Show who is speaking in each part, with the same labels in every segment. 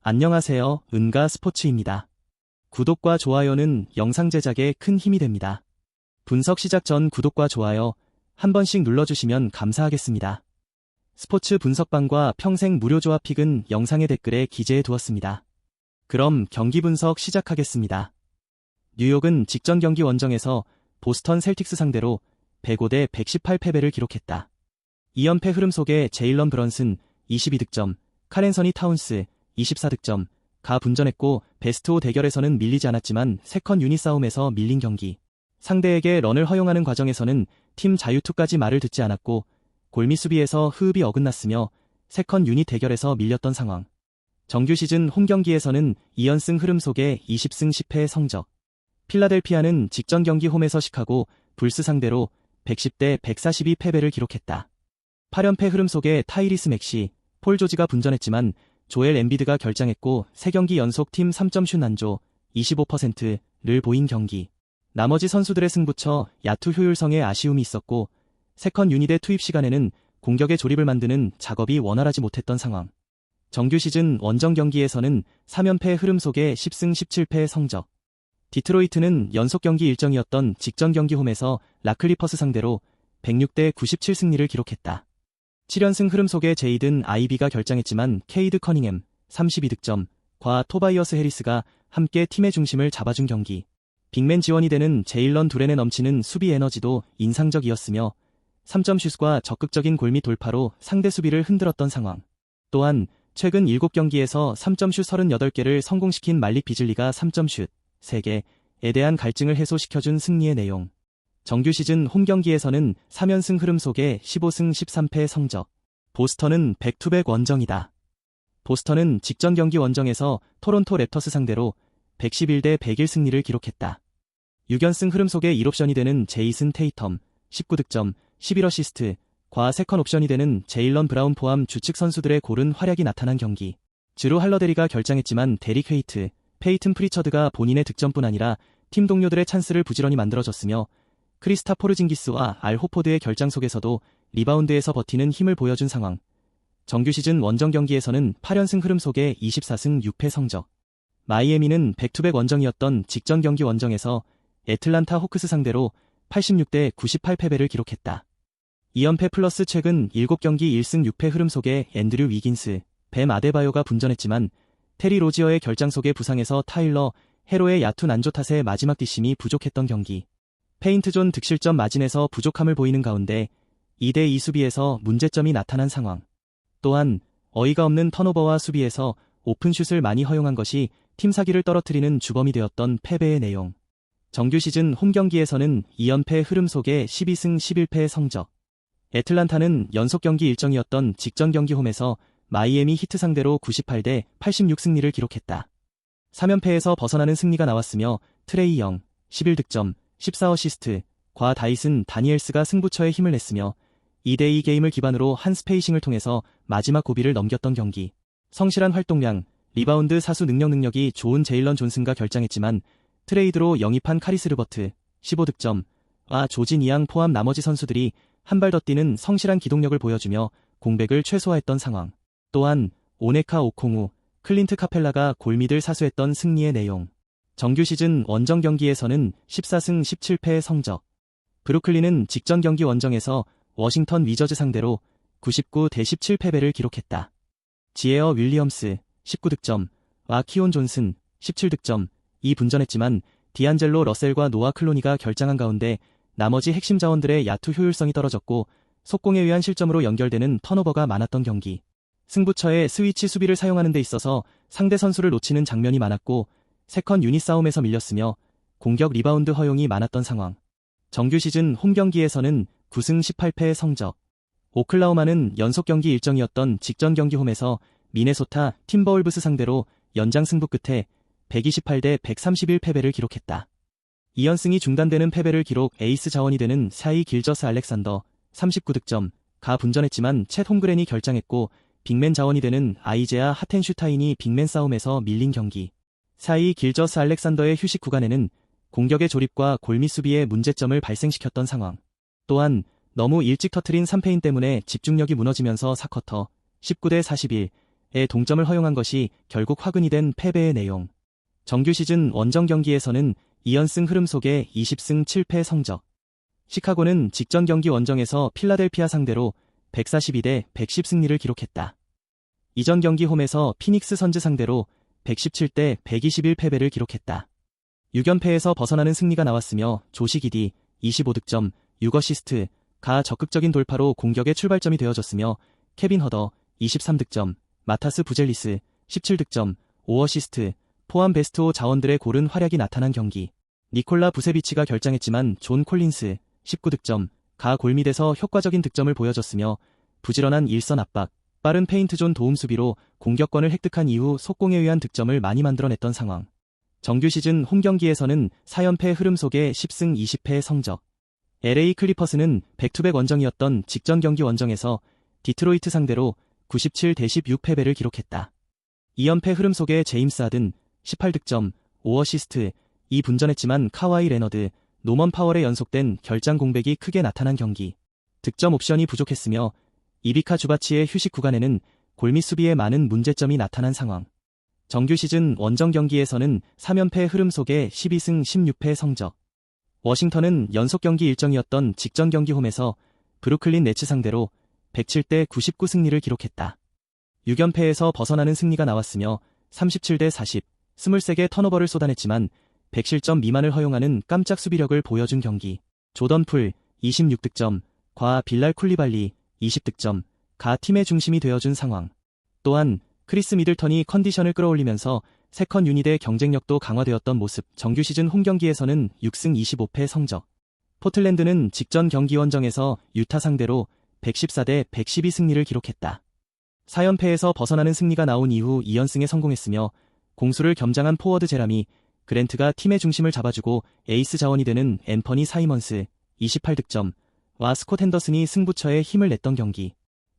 Speaker 1: 안녕하세요, 은가 스포츠입니다. 구독과 좋아요는 영상 제작에 큰 힘이 됩니다. 분석 시작 전 구독과 좋아요 한 번씩 눌러주시면 감사하겠습니다. 스포츠 분석방과 평생 무료 조합 픽은 영상의 댓글에 기재해 두었습니다. 그럼 경기 분석 시작하겠습니다. 뉴욕은 직전 경기 원정에서 보스턴 셀틱스 상대로 105대 118 패배를 기록했다. 2연패 흐름 속에 제일런 브런슨 22득점, 칼앤서니 타운스 24득점, 가 분전했고 베스트 5 대결에서는 밀리지 않았지만 세컨 유닛 싸움에서 밀린 경기. 상대에게 런을 허용하는 과정에서는 팀 자유투까지 말을 듣지 않았고 골밑 수비에서 호흡이 어긋났으며 세컨 유닛 대결에서 밀렸던 상황. 정규 시즌 홈 경기에서는 2연승 흐름 속에 20승 10패의 성적. 필라델피아는 직전 경기 홈에서 시카고 불스 상대로 110대 142 패배를 기록했다. 8연패 흐름 속에 타이리스 맥시, 폴 조지가 분전했지만 조엘 엠비드가 결장했고 3경기 연속 팀 3점 슛 난조 25%를 보인 경기. 나머지 선수들의 승부처 야투 효율성에 아쉬움이 있었고 세컨 유닛의 투입 시간에는 공격의 조립을 만드는 작업이 원활하지 못했던 상황. 정규 시즌 원정 경기에서는 3연패 흐름 속에 10승 17패의 성적. 디트로이트는 연속 경기 일정이었던 직전 경기 홈에서 라클리퍼스 상대로 106대 97 승리를 기록했다. 7연승 흐름 속에 제이든 아이비가 결장했지만 케이드 커닝햄 32득점과 토바이어스 해리스가 함께 팀의 중심을 잡아준 경기. 빅맨 지원이 되는 제일런 두렌의 넘치는 수비 에너지도 인상적이었으며 3점 슛과 적극적인 골밑 돌파로 상대 수비를 흔들었던 상황. 또한 최근 7경기에서 3점 슛 38개를 성공시킨 말릭 비즐리가 3점 슛 3개에 대한 갈증을 해소시켜준 승리의 내용. 정규 시즌 홈 경기에서는 3연승 흐름 속에 15승 13패의 성적. 보스턴은 백투백 원정이다. 보스턴은 직전 경기 원정에서 토론토 랩터스 상대로 111대 101 승리를 기록했다. 6연승 흐름 속에 1옵션이 되는 제이슨 테이텀 19득점, 11어시스트과 세컨 옵션이 되는 제일런 브라운 포함 주축 선수들의 고른 활약이 나타난 경기. 주루 할러데리가 결장했지만 데릭 헤이트, 페이튼 프리처드가 본인의 득점뿐 아니라 팀 동료들의 찬스를 부지런히 만들어줬으며 크리스타 포르징기스와 알 호포드의 결장 속에서도 리바운드에서 버티는 힘을 보여준 상황. 정규 시즌 원정 경기에서는 8연승 흐름 속에 24승 6패 성적. 마이애미는 백투백 원정이었던 직전 경기 원정에서 애틀란타 호크스 상대로 86대 98 패배를 기록했다. 2연패 플러스 최근 7경기 1승 6패 흐름 속에 앤드류 위긴스, 뱀 아데바요가 분전했지만 테리 로지어의 결장 속에 부상에서 타일러 헤로의 야투 난조 탓에 마지막 뒷심이 부족했던 경기. 페인트존 득실점 마진에서 부족함을 보이는 가운데 2대2 수비에서 문제점이 나타난 상황. 또한 어이가 없는 턴오버와 수비에서 오픈슛을 많이 허용한 것이 팀 사기를 떨어뜨리는 주범이 되었던 패배의 내용. 정규 시즌 홈 경기에서는 2연패 흐름 속에 12승 11패의 성적. 애틀란타는 연속 경기 일정이었던 직전 경기 홈에서 마이애미 히트 상대로 98대 86 승리를 기록했다. 3연패에서 벗어나는 승리가 나왔으며 트레이 영 11득점, 14어시스트과 다이슨 다니엘스가 승부처에 힘을 냈으며 2대2 게임을 기반으로 한 스페이싱을 통해서 마지막 고비를 넘겼던 경기. 성실한 활동량, 리바운드 사수 능력이 좋은 제일런 존슨가 결장했지만 트레이드로 영입한 카리스 르버트 15득점과 조지 니앙 포함 나머지 선수들이 한 발 더 뛰는 성실한 기동력을 보여주며 공백을 최소화했던 상황. 또한 오네카 오콩우, 클린트 카펠라가 골밑을 사수했던 승리의 내용. 정규 시즌 원정 경기에서는 14승 17패의 성적. 브루클린은 직전 경기 원정에서 워싱턴 위저즈 상대로 99대 17 패배를 기록했다. 지에어 윌리엄스 19득점와 키온 존슨 17득점이 분전했지만 디안젤로 러셀과 노아 클로니가 결장한 가운데 나머지 핵심 자원들의 야투 효율성이 떨어졌고 속공에 의한 실점으로 연결되는 턴오버가 많았던 경기. 승부처에 스위치 수비를 사용하는 데 있어서 상대 선수를 놓치는 장면이 많았고 세컨 유닛 싸움에서 밀렸으며 공격 리바운드 허용이 많았던 상황. 정규 시즌 홈 경기에서는 9승 18패의 성적. 오클라호마는 연속 경기 일정이었던 직전 경기 홈에서 미네소타 팀버울브스 상대로 연장 승부 끝에 128대 131 패배를 기록했다. 2연승이 중단되는 패배를 기록 에이스 자원이 되는 샤이 길저스 알렉산더 39득점가 분전했지만 챗 홈그렌이 결장했고 빅맨 자원이 되는 아이제아 하텐슈타인이 빅맨 싸움에서 밀린 경기. 샤이 길저스 알렉산더의 휴식 구간에는 공격의 조립과 골밑 수비에 문제점을 발생시켰던 상황. 또한 너무 일찍 터트린 3패인 때문에 집중력이 무너지면서 4쿼터 19대 41에 동점을 허용한 것이 결국 화근이 된 패배의 내용. 정규 시즌 원정 경기에서는 2연승 흐름 속에 20승 7패 성적. 시카고는 직전 경기 원정에서 필라델피아 상대로 142대 110 승리를 기록했다. 이전 경기 홈에서 피닉스 선즈 상대로 117대 121 패배를 기록했다. 6연패에서 벗어나는 승리가 나왔으며 조시 기디 25득점, 6어시스트, 가 적극적인 돌파로 공격의 출발점이 되어줬으며 케빈 허더 23득점, 마타스 부젤리스 17득점, 5어시스트, 포함 베스트 5 자원들의 고른 활약이 나타난 경기. 니콜라 부세비치가 결장했지만 존 콜린스 19득점, 가 골밑에서 효과적인 득점을 보여줬으며 부지런한 일선 압박, 빠른 페인트존 도움 수비로 공격권을 획득한 이후 속공에 의한 득점을 많이 만들어냈던 상황. 정규 시즌 홈 경기에서는 4연패 흐름 속에 10승 20패의 성적. LA 클리퍼스는 백투백 원정이었던 직전 경기 원정에서 디트로이트 상대로 97대 16 패배를 기록했다. 2연패 흐름 속에 제임스 하든 18득점, 5어시스트, 2분전했지만 카와이 레너드, 노먼 파월의 연속된 결장 공백이 크게 나타난 경기. 득점 옵션이 부족했으며 이비카 주바치의 휴식 구간에는 골밑 수비에 많은 문제점이 나타난 상황. 정규 시즌 원정 경기에서는 3연패 흐름 속에 12승 16패 성적. 워싱턴은 연속 경기 일정이었던 직전 경기 홈에서 브루클린 네츠 상대로 107대 99 승리를 기록했다. 6연패에서 벗어나는 승리가 나왔으며 37대 40, 23개 턴오버를 쏟아냈지만 100실점 미만을 허용하는 깜짝 수비력을 보여준 경기. 조던 풀 26득점, 과 빌랄 쿨리발리 20득점, 가 팀의 중심이 되어준 상황. 또한 크리스 미들턴이 컨디션을 끌어올리면서 세컨 유닛의 경쟁력도 강화되었던 모습. 정규 시즌 홈 경기에서는 6승 25패 성적. 포틀랜드는 직전 경기 원정에서 유타 상대로 114대 112 승리를 기록했다. 4연패에서 벗어나는 승리가 나온 이후 2연승에 성공했으며 공수를 겸장한 포워드 제라미 그랜트가 팀의 중심을 잡아주고 에이스 자원이 되는 앤퍼니 사이먼스 28득점, 와 스콧 핸더슨이 승부처에 힘을 냈던 경기.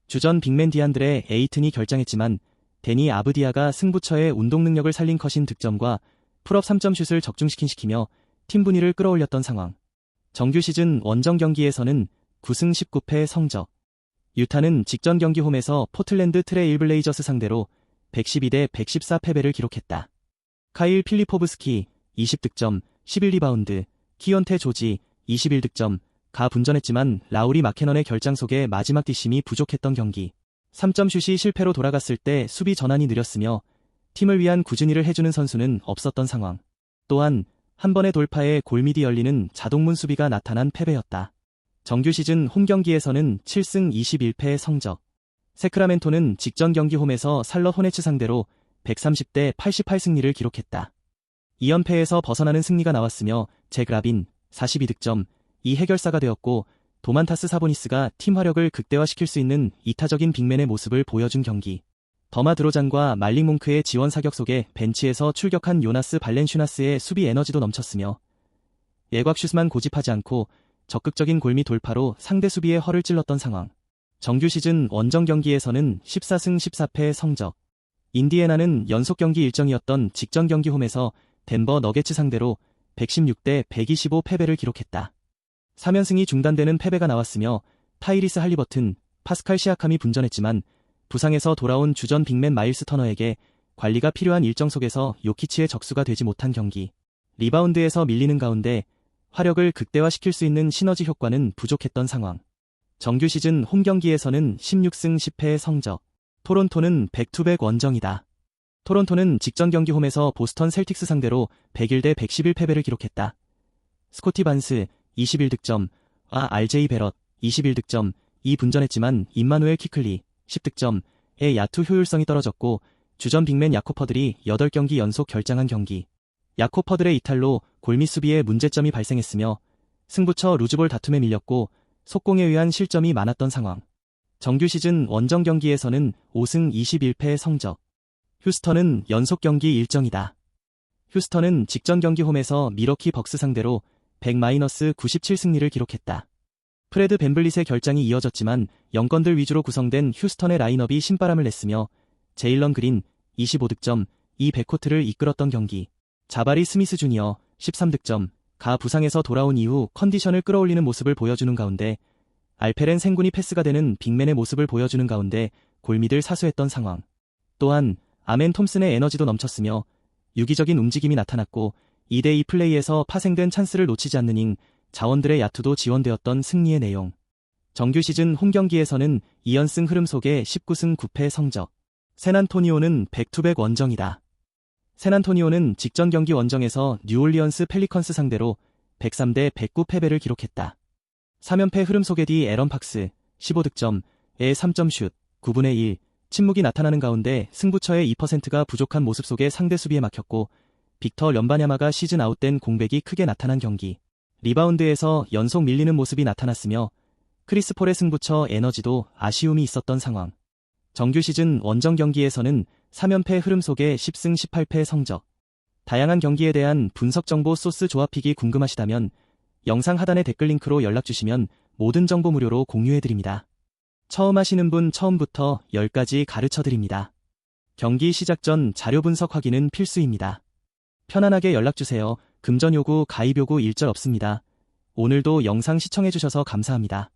Speaker 1: 주전 빅맨 디안드레 에이튼이 결장했지만 데니 아브디아가 승부처의 운동 능력을 살린 컷인 득점과 풀업 3점슛을 적중시키며 팀 분위를 끌어올렸던 상황. 정규 시즌 원정 경기에서는 9승 19패 성적. 유타는 직전 경기 홈에서 포틀랜드 트레일 블레이저스 상대로 112대 114 패배를 기록했다. 카일 필리포브스키 20득점, 11리바운드, 키언테 조지 21득점, 가 분전했지만 라우리 마케넌의 결장 속에 마지막 뒷심이 부족했던 경기. 3점슛이 실패로 돌아갔을 때 수비 전환이 느렸으며 팀을 위한 꾸준히를 해주는 선수는 없었던 상황. 또한 한 번의 돌파에 골밑이 열리는 자동문 수비가 나타난 패배였다. 정규 시즌 홈 경기에서는 7승 21패의 성적. 세크라멘토는 직전 경기 홈에서 살럿 호네츠 상대로 130대 88 승리를 기록했다. 2연패에서 벗어나는 승리가 나왔으며 잭 라빈 42득점, 이 해결사가 되었고 도만타스 사보니스가 팀 화력을 극대화시킬 수 있는 이타적인 빅맨의 모습을 보여준 경기. 더마 드로잔과 말릭 몽크의 지원 사격 속에 벤치에서 출격한 요나스 발렌슈나스의 수비 에너지도 넘쳤으며 예곽슛만 고집하지 않고 적극적인 골밑 돌파로 상대 수비의 허를 찔렀던 상황. 정규 시즌 원정 경기에서는 14승 14패의 성적. 인디애나는 연속 경기 일정이었던 직전 경기 홈에서 덴버 너게츠 상대로 116대 125 패배를 기록했다. 3연승이 중단되는 패배가 나왔으며 타이리스 할리버튼, 파스칼 시아캄이 분전했지만 부상에서 돌아온 주전 빅맨 마일스 터너에게 관리가 필요한 일정 속에서 요키치의 적수가 되지 못한 경기. 리바운드에서 밀리는 가운데 화력을 극대화시킬 수 있는 시너지 효과는 부족했던 상황. 정규 시즌 홈 경기에서는 16승 10패의 성적. 토론토는 백투백 원정이다. 토론토는 직전 경기 홈에서 보스턴 셀틱스 상대로 101대 111 패배를 기록했다. 스코티 반스 21득점, RJ 베럿 21득점, 2분전했지만 임마누엘 퀴클리 10득점의 야투 효율성이 떨어졌고 주전 빅맨 야코퍼들이 8경기 연속 결장한 경기. 야코퍼들의 이탈로 골밑 수비에 문제점이 발생했으며 승부처 루즈볼 다툼에 밀렸고 속공에 의한 실점이 많았던 상황. 정규 시즌 원정 경기에서는 5승 21패의 성적. 휴스턴은 연속 경기 일정이다. 휴스턴은 직전 경기 홈에서 미러키 벅스 상대로 100-97 승리를 기록했다. 프레드 밴블릿의 결장이 이어졌지만 영건들 위주로 구성된 휴스턴의 라인업이 신바람을 냈으며 제일런 그린 25득점, 이 백코트를 이끌었던 경기. 자바리 스미스 주니어 13득점, 가 부상에서 돌아온 이후 컨디션을 끌어올리는 모습을 보여주는 가운데 알페렌 생군이 패스가 되는 빅맨의 모습을 보여주는 가운데 골밑을 사수했던 상황. 또한 아멘 톰슨의 에너지도 넘쳤으며 유기적인 움직임이 나타났고 2대2 플레이에서 파생된 찬스를 놓치지 않는 잉 자원들의 야투도 지원되었던 승리의 내용. 정규 시즌 홈경기에서는 2연승 흐름 속에 19승 9패 성적. 샌안토니오는 백투백 원정이다. 샌안토니오는 직전 경기 원정에서 뉴올리언스 펠리컨스 상대로 103대 109 패배를 기록했다. 3연패 흐름 속에 디 에런 팍스 15득점에 3점 슛 9분의 1 침묵이 나타나는 가운데 승부처의 2%가 부족한 모습 속에 상대 수비에 막혔고 빅터 렴바냐마가 시즌 아웃된 공백이 크게 나타난 경기. 리바운드에서 연속 밀리는 모습이 나타났으며 크리스 폴의 승부처 에너지도 아쉬움이 있었던 상황. 정규 시즌 원정 경기에서는 3연패 흐름 속에 10승 18패 성적. 다양한 경기에 대한 분석 정보 소스 조합픽이 궁금하시다면 영상 하단의 댓글 링크로 연락주시면 모든 정보 무료로 공유해드립니다. 처음 하시는 분 처음부터 10가지 가르쳐드립니다. 경기 시작 전 자료 분석 확인은 필수입니다. 편안하게 연락주세요. 금전 요구, 가입 요구 일절 없습니다. 오늘도 영상 시청해주셔서 감사합니다.